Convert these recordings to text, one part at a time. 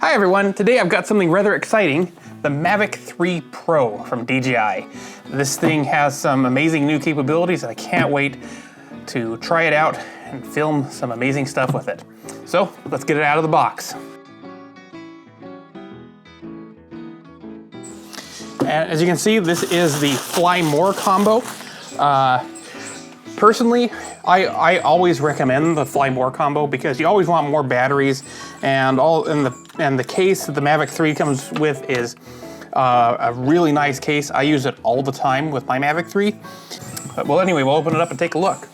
Hi everyone, today I've got something rather exciting, the Mavic 3 Pro from DJI. This thing has some amazing new capabilities and I can't wait to try it out and film some amazing stuff with it. So let's get it out of the box. And as you can see, this is the Fly More combo. Personally, I always recommend the Fly More combo because you always want more batteries, and the case that the Mavic 3 comes with is a really nice case. I use it all the time with my Mavic 3. Well, anyway, we'll open it up and take a look.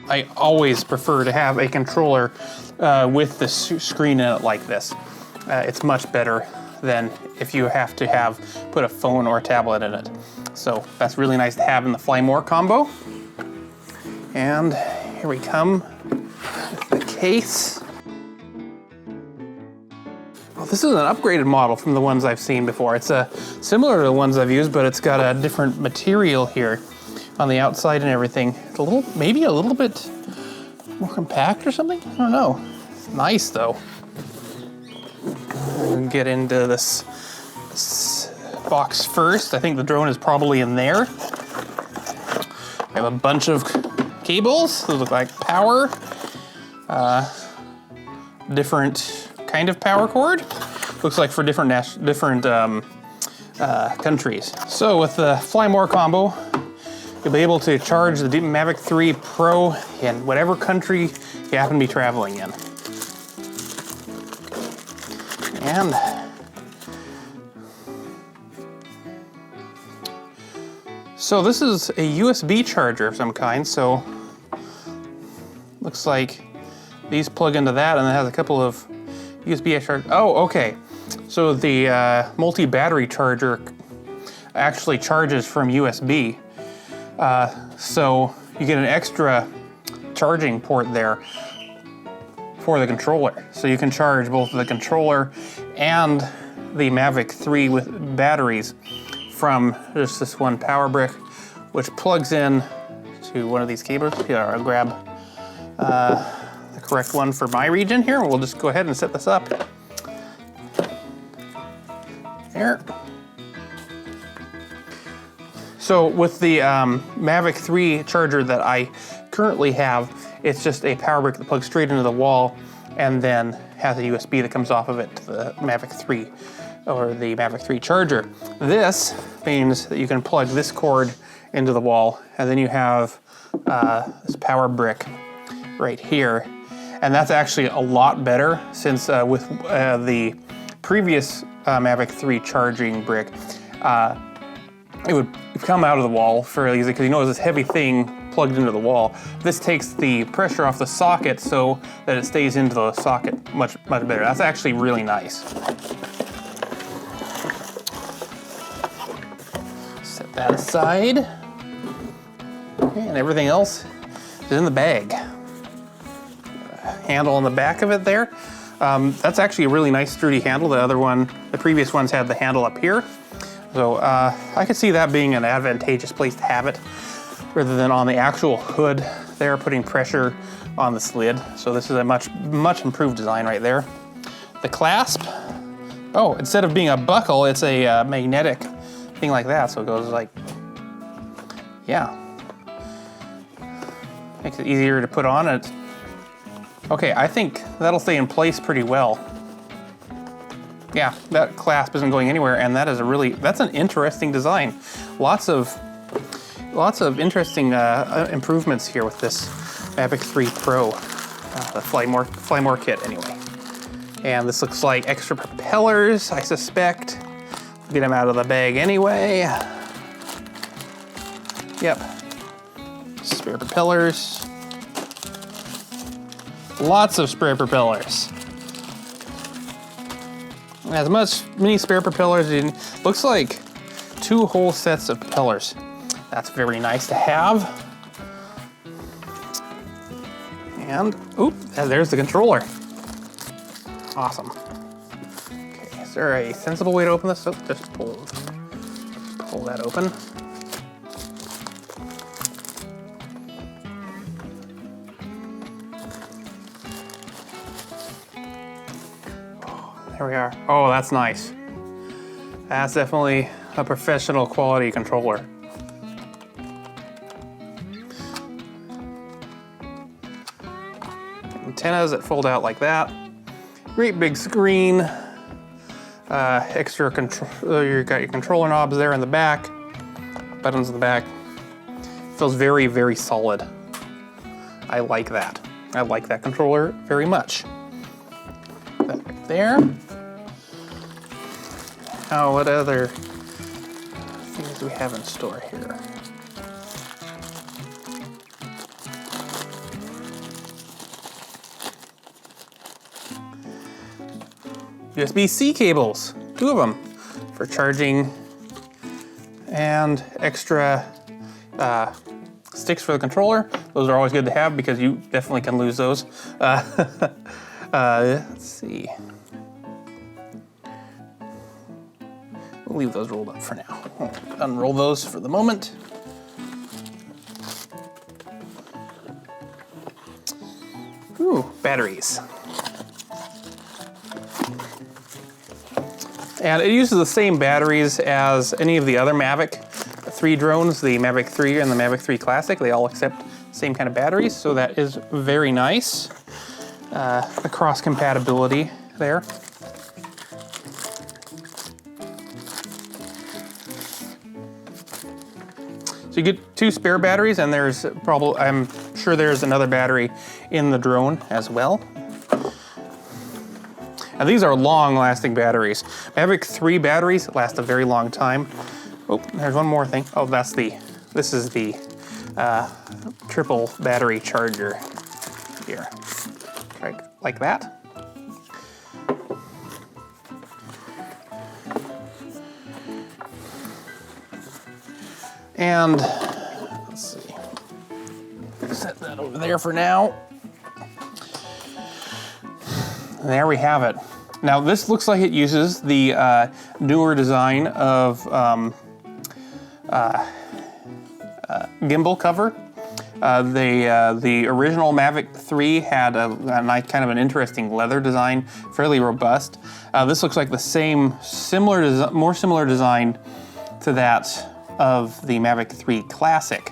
I always prefer to have a controller with the screen in it like this. It's much better than if you have to put a phone or a tablet in it. So that's really nice to have in the Fly More combo. And here we come with the case. Well, this is an upgraded model from the ones I've seen before. It's similar to the ones I've used, but it's got a different material here on the outside and everything. It's maybe a little bit more compact or something? I don't know. It's nice though. We'll get into this box first. I think the drone is probably in there. We have a bunch of cables. Those look like power. Different kind of power cord. Looks like for different countries. So with the Fly More combo, you'll be able to charge the Mavic 3 Pro in whatever country you happen to be traveling in. And so this is a USB charger of some kind, so looks like these plug into that, and it has a couple of USB chargers. Oh, okay. So the multi-battery charger actually charges from USB. So you get an extra charging port there for the controller. So you can charge both the controller and the Mavic 3 with batteries from just this one power brick, which plugs in to one of these cables. Here, I'll grab the correct one for my region here. We'll just go ahead and set this up. There. So with the Mavic 3 charger that I currently have, it's just a power brick that plugs straight into the wall and then has a USB that comes off of it to the Mavic 3 or the Mavic 3 charger. This means that you can plug this cord into the wall, and then you have this power brick right here. And that's actually a lot better since with the previous Mavic 3 charging brick, it would come out of the wall fairly easy because you know there's this heavy thing plugged into the wall. This takes the pressure off the socket so that it stays into the socket much better. That's actually really nice. Set that aside. Okay, and everything else is in the bag. Handle on the back of it there. That's actually a really nice sturdy handle. The previous ones had the handle up here. So I could see that being an advantageous place to have it rather than on the actual hood there, putting pressure on this lid. So this is a much improved design right there. The clasp, oh, instead of being a buckle, it's a magnetic thing like that. So it goes like, yeah. Makes it easier to put on it. Okay, I think that'll stay in place pretty well. Yeah, that clasp isn't going anywhere, and that's an interesting design. Lots of interesting improvements here with this Mavic 3 Pro, the Fly More kit anyway. And this looks like extra propellers, I suspect. Get them out of the bag anyway. Yep, spare propellers. Lots of spare propellers. As many spare propellers, it looks like 2 whole sets of propellers. That's very nice to have. And, oop, there's the controller. Awesome. Okay, is there a sensible way to open this? Oh, just pull that open. There we are. Oh, that's nice. That's definitely a professional quality controller. Antennas that fold out like that. Great big screen. Extra control. You got your controller knobs there in the back. Buttons in the back. Feels very, very solid. I like that. I like that controller very much. That right there. Now, what other things do we have in store here? USB-C cables, 2 of them, for charging, and extra sticks for the controller. Those are always good to have because you definitely can lose those. Let's see. We'll leave those rolled up for now. We'll unroll those for the moment. Ooh, batteries. And it uses the same batteries as any of the other Mavic 3 drones, the Mavic 3 and the Mavic 3 Classic. They all accept the same kind of batteries, so that is very nice. The cross compatibility there. So you get 2 spare batteries, and there's probably, I'm sure there's another battery in the drone as well. And these are long-lasting batteries. Mavic 3 batteries last a very long time. Oh, there's one more thing. Oh, this is the triple battery charger here. Like that. And let's see, set that over there for now. And there we have it. Now this looks like it uses the newer design of gimbal cover. The original Mavic 3 had a nice kind of an interesting leather design, fairly robust. This looks like the same, more similar design to that of the Mavic 3 Classic,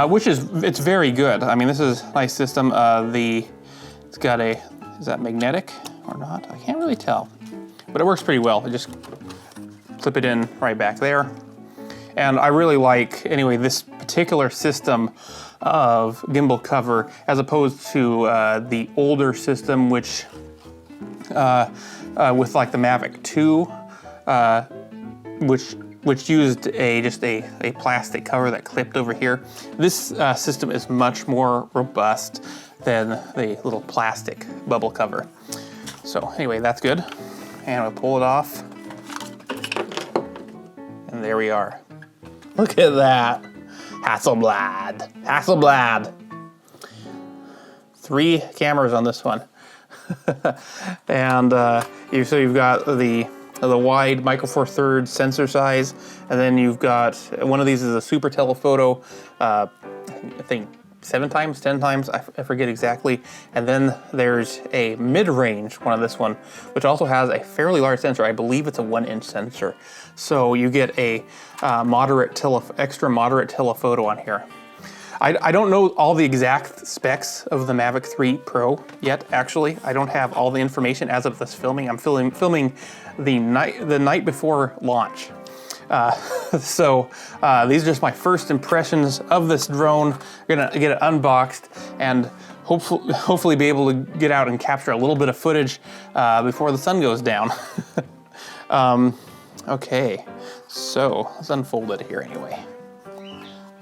which it's very good. I mean, this is a nice system. It's got a, is that magnetic or not? I can't really tell, but it works pretty well. You just clip it in right back there. And I really like, anyway, this particular system of gimbal cover as opposed to the older system, which with like the Mavic 2, which used just a plastic cover that clipped over here. This system is much more robust than the little plastic bubble cover. So anyway, that's good. And I'll pull it off. And there we are. Look at that. Hasselblad. Hasselblad. 3 cameras on this one. And so you've got the wide Micro Four Thirds sensor size, and then you've got one of these is a super telephoto, I think 7 times, 10 times, I forget exactly. And then there's a mid-range one of this one, which also has a fairly large sensor. I believe it's a 1-inch sensor. So you get a extra moderate telephoto on here. I don't know all the exact specs of the Mavic 3 Pro yet, actually. I don't have all the information as of this filming. I'm filming the night before launch. So these are just my first impressions of this drone. I'm gonna get it unboxed and hopefully be able to get out and capture a little bit of footage before the sun goes down. Okay, so let's unfold it here anyway.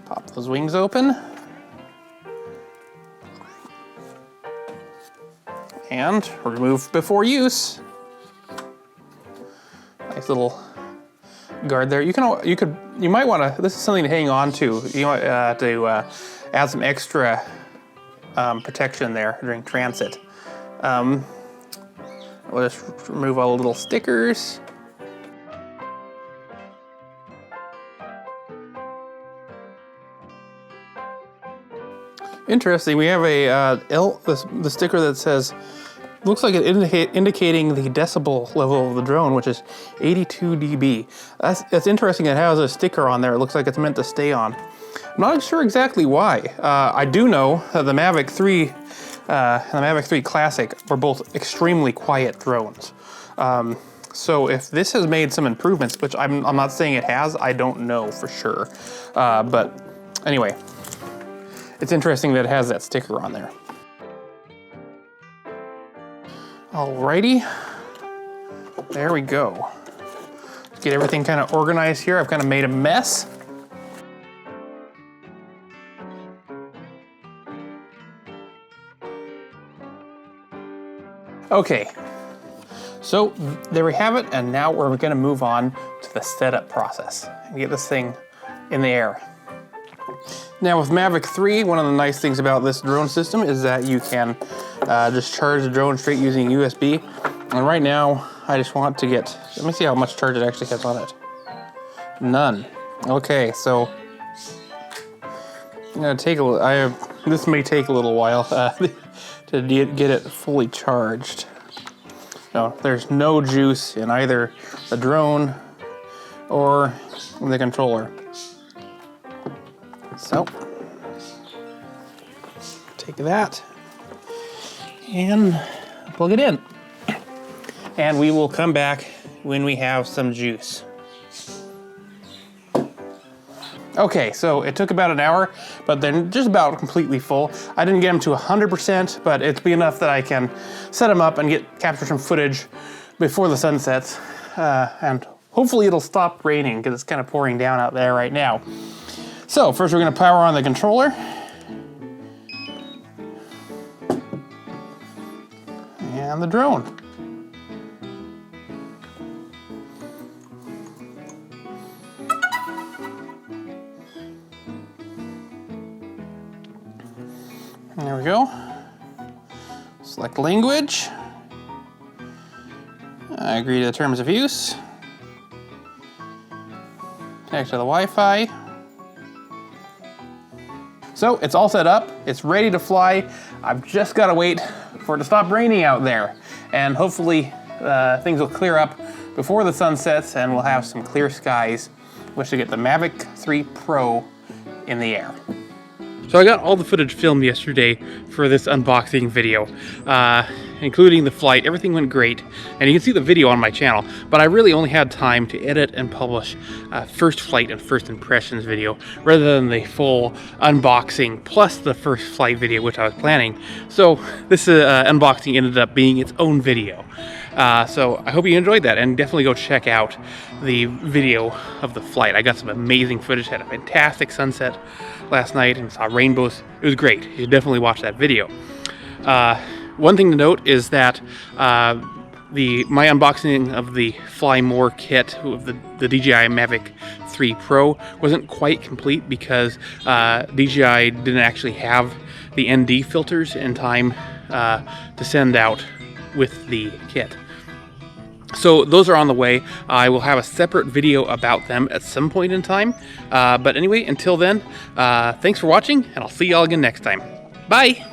Pop those wings open. And remove before use. Nice little guard there. You might want to. This is something to hang on to. You might to add some extra protection there during transit. We'll just remove all the little stickers. Interesting. We have a the sticker that says looks like it indicating the decibel level of the drone, which is 82 dB. That's interesting. It has a sticker on there. It looks like it's meant to stay on. I'm not sure exactly why. I do know that the Mavic 3 and the Mavic 3 Classic were both extremely quiet drones. So if this has made some improvements, which I'm not saying it has, I don't know for sure. But anyway, it's interesting that it has that sticker on there. Alrighty, there we go. Let's get everything kind of organized here. I've kind of made a mess. Okay, so there we have it, and now we're gonna move on to the setup process and get this thing in the air. Now with Mavic 3, one of the nice things about this drone system is that you can just charge the drone straight using USB. And right now, I just want to get, let me see how much charge it actually has on it. None. Okay, so I'm gonna take this may take a little while to get it fully charged. No, there's no juice in either the drone or the controller. So, take that and plug it in. And we will come back when we have some juice. Okay, so it took about an hour, but they're just about completely full. I didn't get them to 100%, but it's be enough that I can set them up and capture some footage before the sun sets. And hopefully it'll stop raining because it's kind of pouring down out there right now. So first we're gonna power on the controller. And the drone. There we go. Select language. I agree to the terms of use. Connect to the Wi-Fi. So it's all set up. It's ready to fly. I've just got to wait for it to stop raining out there. And hopefully things will clear up before the sun sets and we'll have some clear skies, which will get the Mavic 3 Pro in the air. So I got all the footage filmed yesterday for this unboxing video, including the flight. Everything went great, and you can see the video on my channel, but I really only had time to edit and publish first flight and first impressions video, rather than the full unboxing plus the first flight video, which I was planning. So this unboxing ended up being its own video. So I hope you enjoyed that, and definitely go check out the video of the flight. I got some amazing footage, had a fantastic sunset last night and saw rainbows. It was great. You should definitely watch that video. One thing to note is that my unboxing of the Fly More kit of the DJI Mavic 3 Pro wasn't quite complete because DJI didn't actually have the ND filters in time to send out with the kit. So those are on the way. I will have a separate video about them at some point in time. But anyway, until then, thanks for watching, and I'll see y'all again next time. Bye!